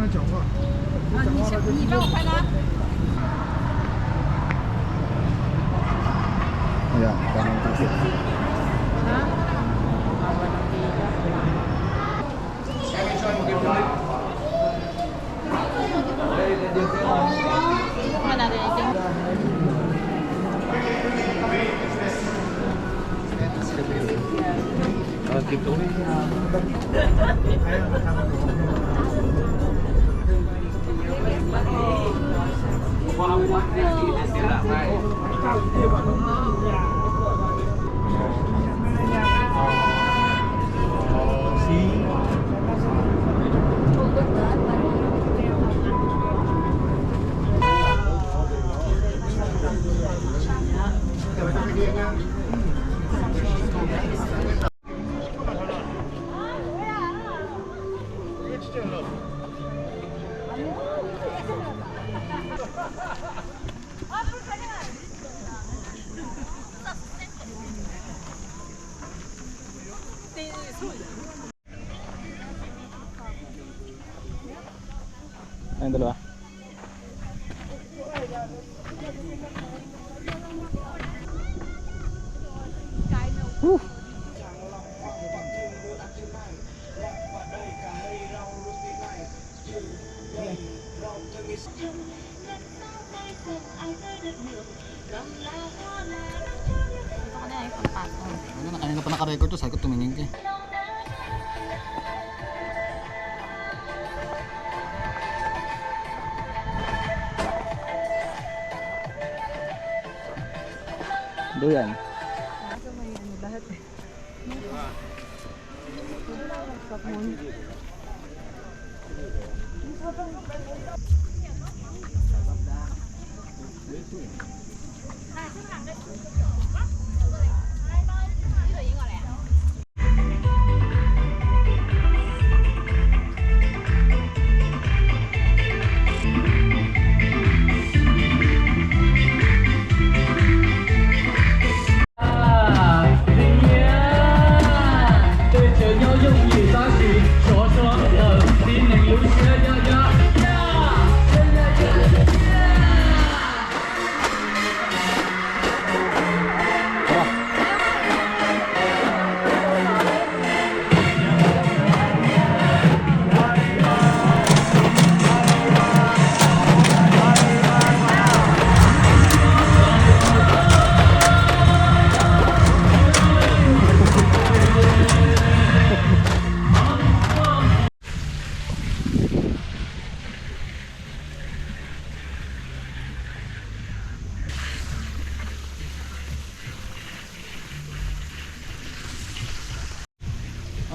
你让我拍他。Ayan, tamang ticket. Mana ada yang Ayun, dalawa. Woo! Ano na, kanina pa naka-record to, sabi ko tumingin ka eh. Doyan. Asa may ano lahat eh.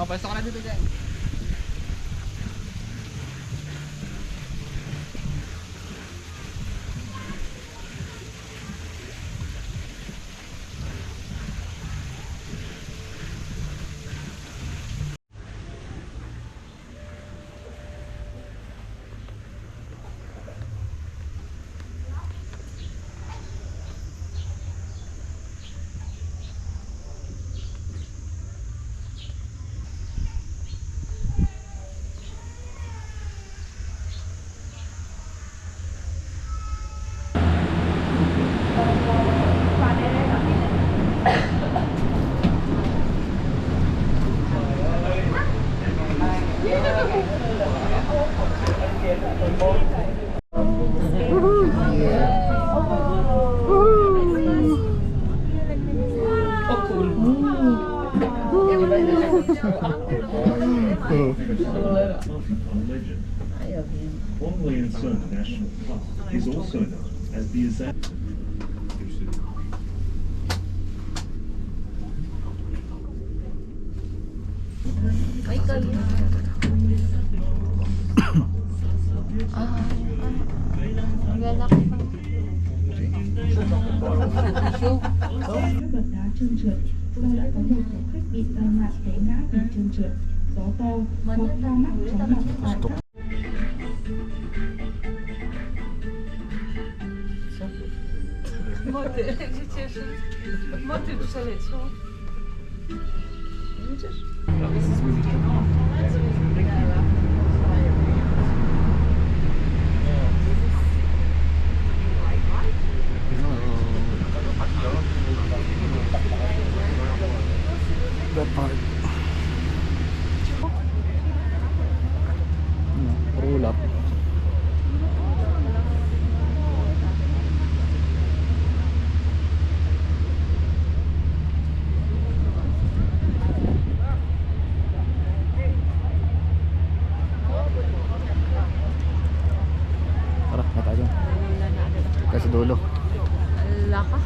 Oh, pwesto ka na dito dyan. Formerly in Sun National Park, is also known as the Azad. Bậc đá trơn trượt, do đã có một du khách bị tai nạn té ngã vì trơn trượt, gió to hoặc đau mắt chóng mặt tại Моты, чешешь. Моты прzeleciał. Widzisz? dulo. Lula ka.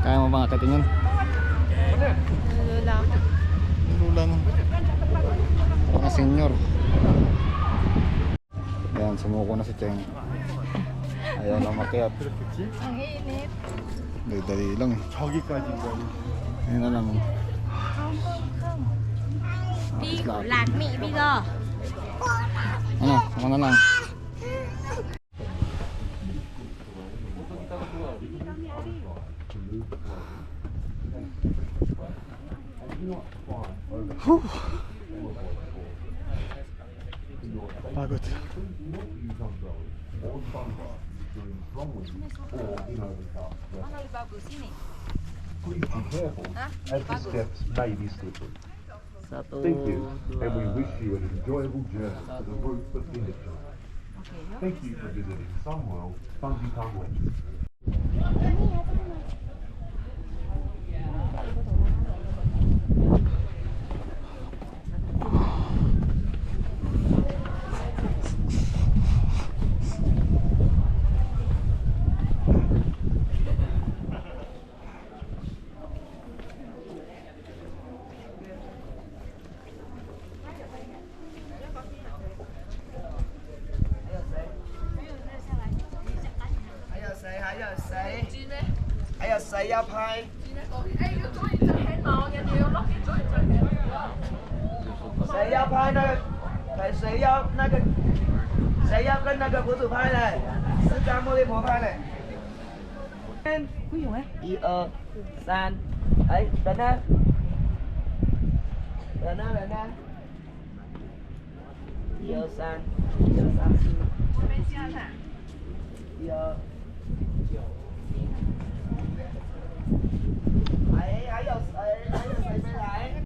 Kaya mo bang akitin yun? Lula ka. Lula nun. Mga senior. Ayan, sumuko na si Cheng. Ayaw na makiat. Ang init. Dali lang eh. Ayun na lang. Đi lạc mị bây giờ. Ano? Ako na lang. Pagod. Please be careful, as the steps may be slippery. Thank you, and we wish you an enjoyable journey to the roof of Industry. Thank you for visiting Sunworld Fungi Park Legends. Đi san ấy đến á đến á đến á đi san đi ấy ấy bên lại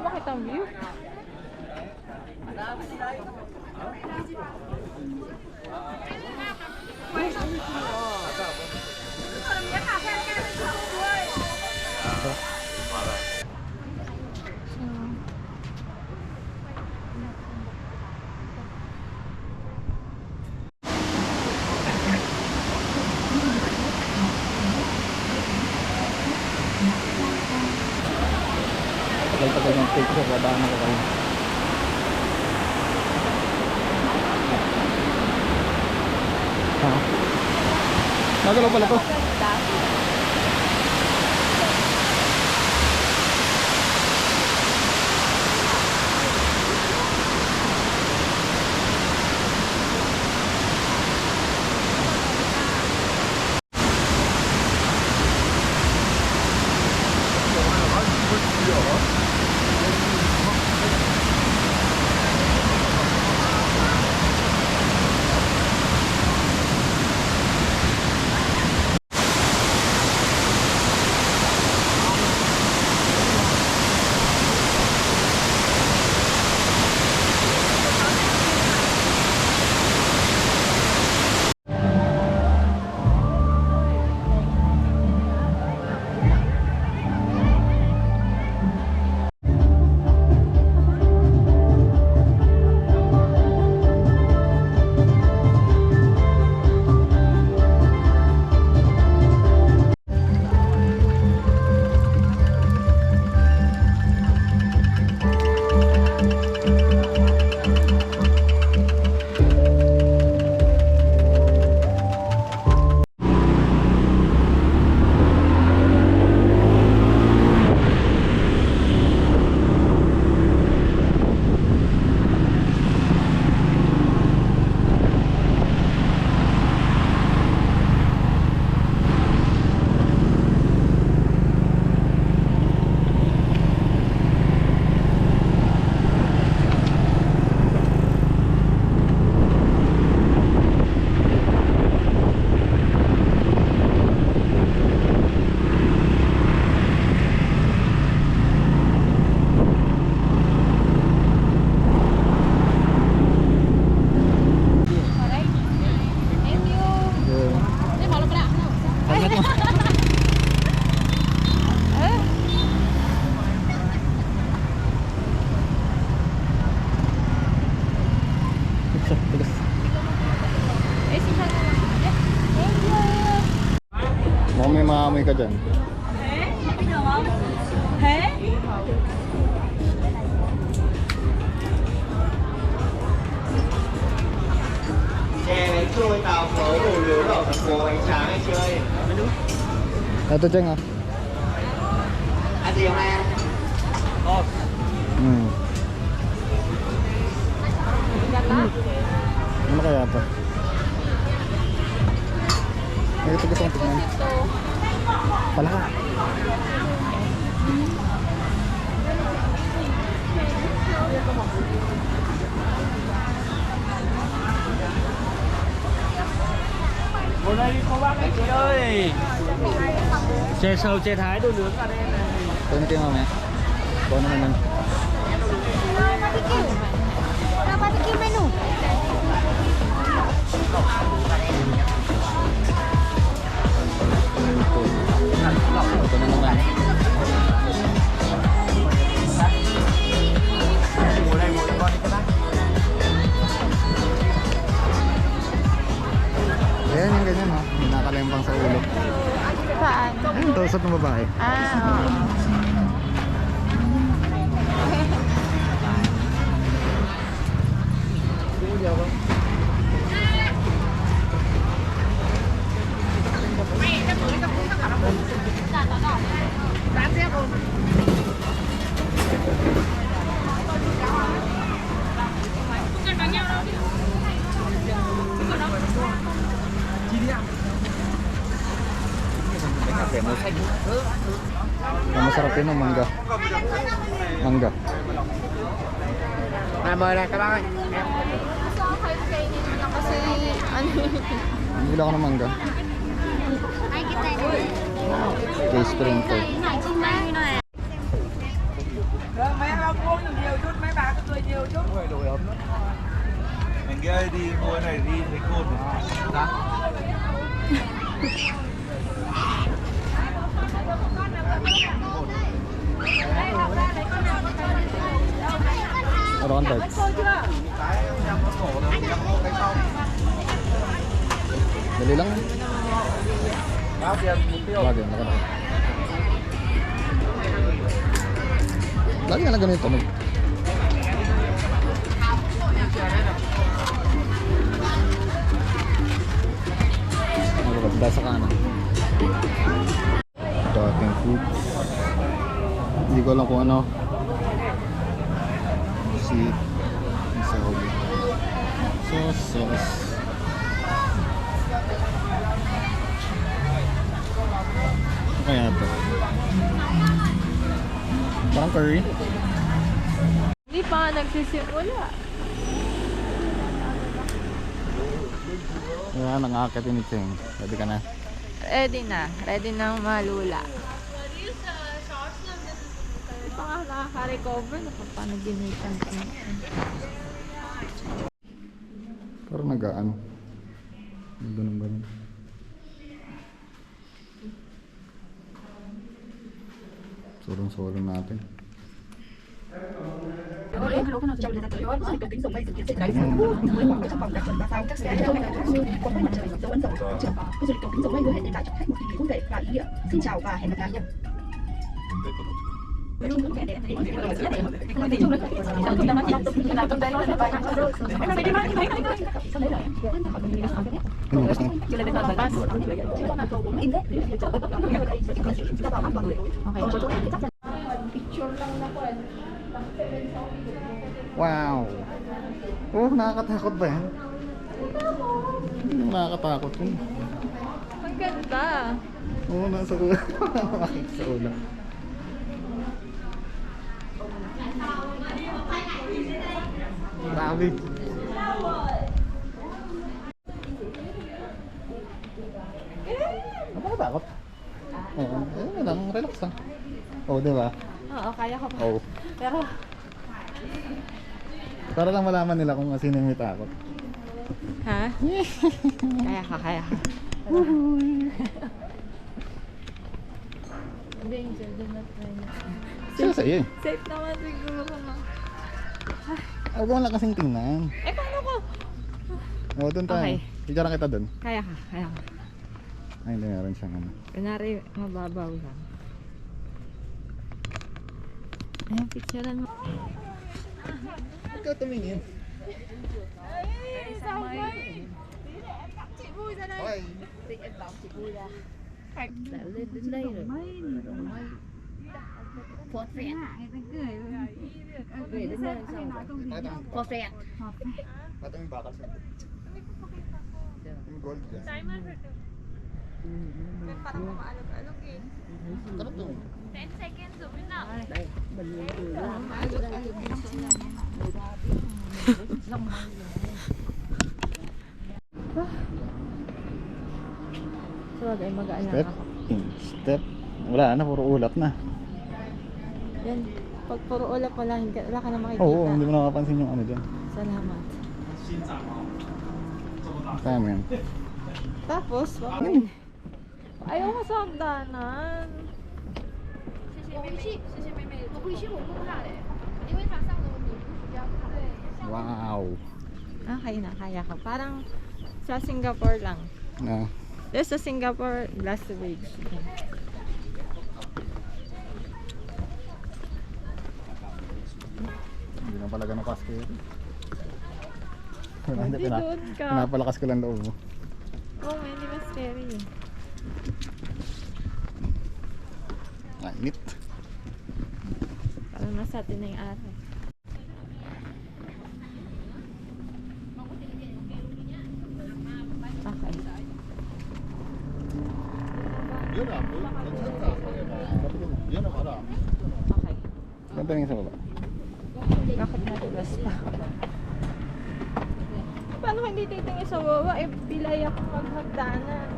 Bakit ang view? Tagal-tagal ng picture, wala na ko kayo. Ha? Nagalaw pala to. Thank you. Mukhang may maamoy ka dyan. Chè này trôi tàu phở đồ lửa đỏ thành phố bánh tráng hay chơi. Ito dyan ah. Ăn gì hôm nay anh? Ano kaya ito? Ito gusto kong tignan. Palaka. Chị ơi. Chè sầu, chè thái, đồ nướng ở đây này. Ito yung mamaya. Ito naman yun. Napatikim menu. Ito na naman. Ngồi đây, ngồi con đi các bác. Ayan yung ganyan ha. Nakakalempang sa ulo. Saan? Ayun, tausap ng babae. Oo. Ang masarap yun ang mangga. Mangga. Mời này các bác ơi. Gusto ko kayo kainin mo na kasi ano Bili ako ng mangga. Ay, kita yun. Kay Sprinkle. Mấy ông uống nhiều chút, mấy bà cứ cười nhiều chút. Đồ ấm lắm. Mình ghê đi mua cái này đi thấy côn đó. Ron Bites. Dali lang. Lagi na lang. Lagi na lang ganito. Maganda sa kanan. Ito ating foods. Hindi ko alam kung ano. Si sa huli. Sauce. Ano kaya ito? Parang curry. Hindi pa nga nagsisimula. Yan, nangakit ni Cheng. Ready ka na? Ready na. Ready na malula. Hindi pa nga nakaka-recover. Nakapanaginitan ko. Parang nag-ano. Ganun. Solong-solong natin. Trong thời gian tới, tôi được kính dùng mây dự kiến sẽ đánh giá với khoảng trong vòng đạt chuẩn 3 sao chắc sẽ cho ngày thường xuyên quanh quanh mặt trời dấu ấn dấu trường. Khu du lịch cầu kính dùng mây hứa hẹn đem lại cho khách một kỳ nghỉ vui vẻ và ý nghĩa. Xin chào và hẹn gặp lại nhé. Wow! Oh, nakakatakot ba yan? Hindi nakakatakot yun. Ang ganda. Oo, nasa ulo. Nakakita sa ulo. Grabe. Nakakatakot. Oo, ayun lang, relax lang. Oo, diba? Oo, kaya ko pa. Oo. Pero, Para lang malaman nila kung sino yung may takot. ha? Kaya ka. Danger, do not try na. Sino sa'yo eh? Safe naman siguro na. Huwag mo lang kasing tingnan. Eh, paano ko? Oo, doon tayo. Okay. Picture kita dun. Kaya ka, kaya ka. Ay, hindi meron siyang ano. Kunwari, mababaw lang. Ayan, picturean mo. Huwag ka tumingin. Bye. Đã lên đến đây rồi. Phọt phẹt. Về đến đây sao vậy? Phọt phẹt. Ito yung bakal sa yung gold yan. Parang maalog-alog eh. Sarap to. 10 seconds, umin na. Đây, mình lên từ đó. So, ay mag-aala Step. ako. Step. Wala na, puro ulap na. Yan, pag puro ulap wala ka na makikita. Oo, hindi mo nakapansin yung ano dyan. Salamat. Kaya mo yan. Tapos, ayaw ko sa hagdanan. 我回去我问他嘞，因为他上的问题比较快。 Wow. Okay na, kaya ko. Parang sa Singapore lang. Na. There's sa Singapore Glass Bridge. Hindi na pala ganun kasko yun. Hindi doon ka. Pinapalakas ko lang loob mo. Oh, hindi mas scary. Mainit. Parang nasa atin na yung araw. Okay. Yun na. Yun na pala. Okay. Ganda rin sa baba. Bakit nadulas pa? Paano hindi titingin sa baba? Eh, pilay ako maghagdanan.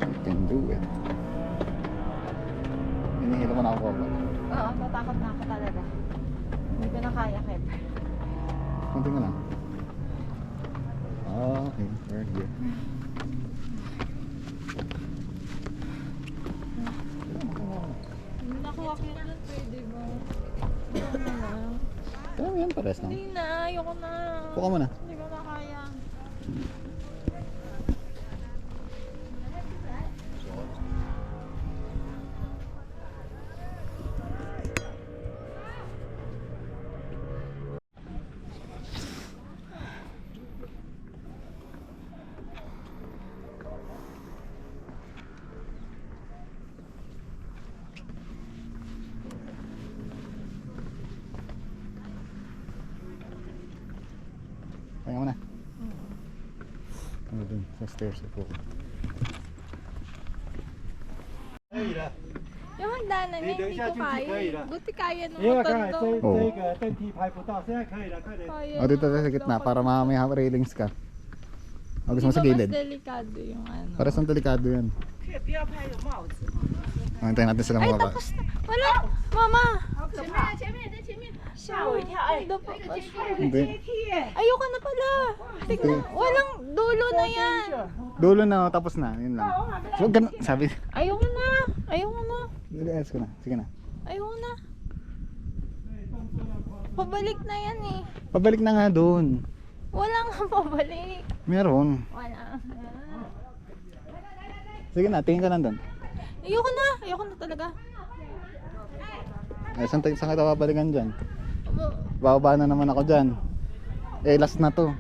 You can do it. Hinihila mo na ako baba. Oo, natakot na ako talaga. Hindi ko na kaya, Kev. Kunti nga lang. Okay, we're here. Hindi na ako akyat doon, pwede ba? Ayoko na lang. Kaya mo yan, pares lang. Hindi na, ayoko na. Puka mo na. Hindi ko na kaya. Kaya mo na. Ano dun, sa stairs ako. Yung hagdanan niya, hindi ko kaya. Buti kaya nung 因为刚才 matando. 哦这个电梯拍不到，现在可以了，快点。 Kaya O dito nung sa gitna, matando. para may railings ka. O gusto mo sa Di ba gilid? mas delikado yung ano? Pares ang delikado yan. Antayin natin sila Ay, mga tapos na. Wala! Mama! 前面在前面。 吓我一跳！哎，都不 Hindi. ayoko na pala. Tignan, walang dulo na yan. Dulo na, tapos na. Yun lang. So, ganun, sabi. Ayoko na. Ayoko na. Niliayos ko na. Sige na. Ayoko na. Pabalik na yan eh. Pabalik na nga doon. Wala nga pabalik. Meron. Wala. Sige na, tingin ka lang doon. Ayoko na. Ayoko na talaga. Ay, saan kita babalikan dyan? Bababa na naman ako dyan. Eh, last na to.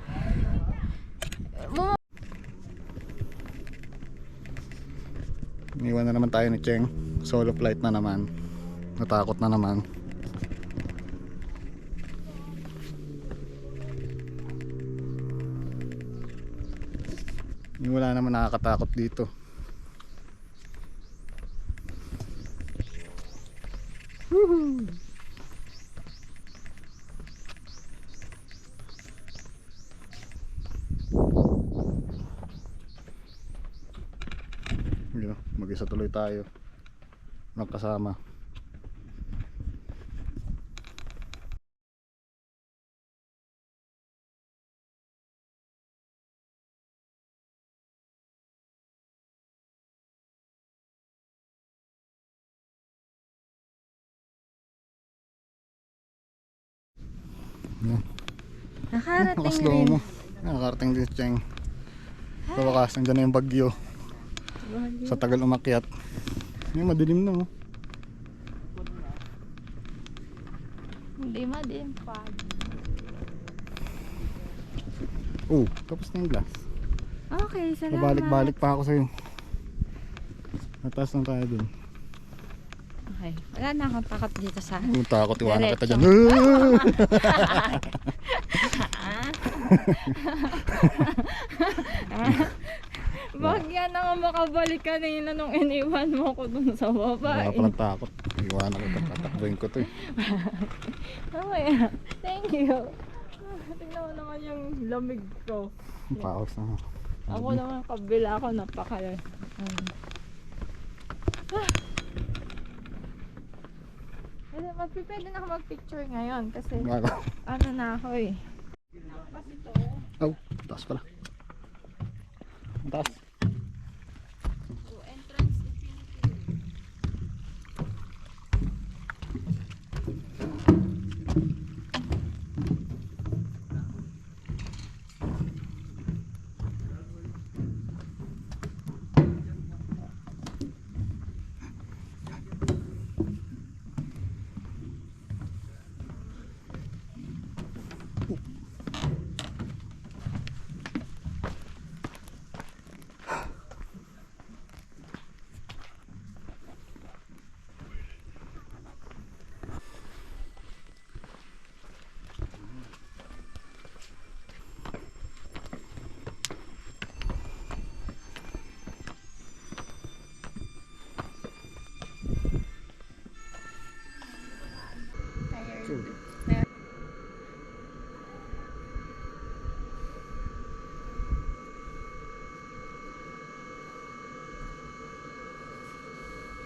Iniwan na naman tayo ni Cheng. Solo flight na naman. Natakot na naman. Wala naman nakakatakot dito. Woohoo! Mag-isa tuloy tayo. Magkasama. Yan. Nakarating Nakaslow rin. mo. Nakarating din si Cheng. Sa wakas, nandiyan na yung bagyo. Sa tagal umakyat. Ngayon madilim na oh. Hindi madilim pa. Oh, tapos na yung glass. Okay, salamat. Babalik-balik pa ako sa'yo. Nataas na tayo dun. Okay, wala na akong takot dito sa... Kung takot, iwanan kita Diretso. dyan. Wag yan na nga makabalik kanina nung iniwan mo ko dun sa baba. Wala palang takot. Iwanan kita, tatakbuhin ko to eh. Okay, thank you. Tingnan mo naman yung lamig ko. Paos na. Ako naman kabila ako napaka... Pwede na ako mag-picture ngayon kasi Bago. ano na ako eh. Oh, taas pala. Taas.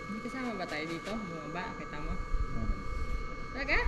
May kasama ba tayo dito? Bumaba, kita mo? Talaga?